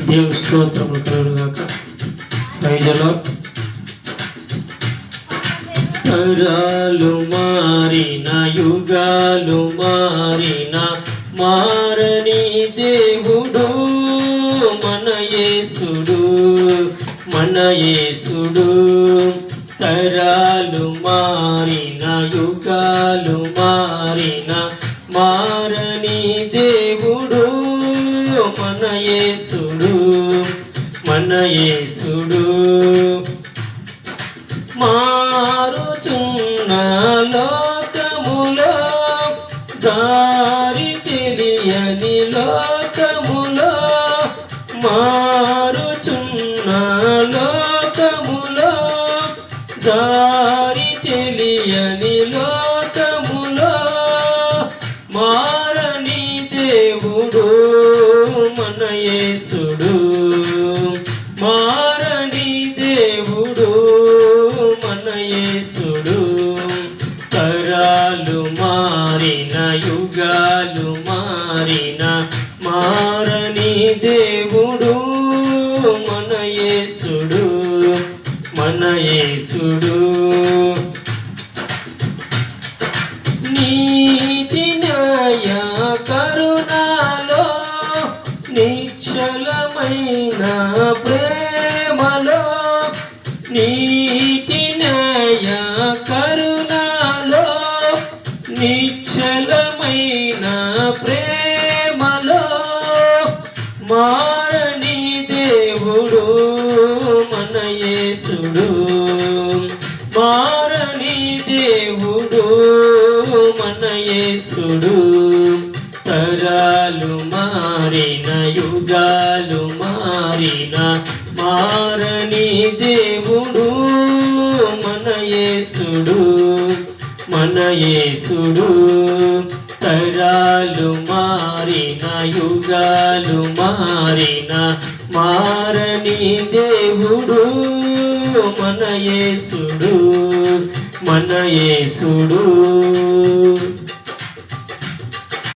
దేవుని స్తోత్రములు కలుగుగాక. Praise the lord. తరాలు మారిన యుగాలు మారిన మారని దేవుడు మన యేసుడు, మన యేసుడు. తరాలు మారిన యుగాలు మారిన మారని దేవుడు మన యేసుడు, మన యేసుడు. మారుచున్న లోకములో దారి తెలియని లోకములో, మారుచున్న లోకములో దారి తెలియని లోకములో మారని దేవుడు మన యేసుడు, మారని దేవుడు మన యేసుడు. తరాలు మారిన యుగాలు మారిన మారని దేవుడు మన యేసుడు, మన యేసుడు. నీతి న్యాయ కరుణలో నిశ్చలమైన ప్రేమలో, నీతి న్యాయ కరుణలో నిశ్చలమైన ప్రేమలో మారని దేవుడు మన యేసుడు, మారని దేవుడు మన యేసుడు. తరాలు మారిన యుగాలు మారిన మారని దేవుడు మన యేసుడు, మన యేసుడు. తరాలు మారిన యుగాలు మారిన మారని దేవుడు మన యేసుడు, మన యేసుడు.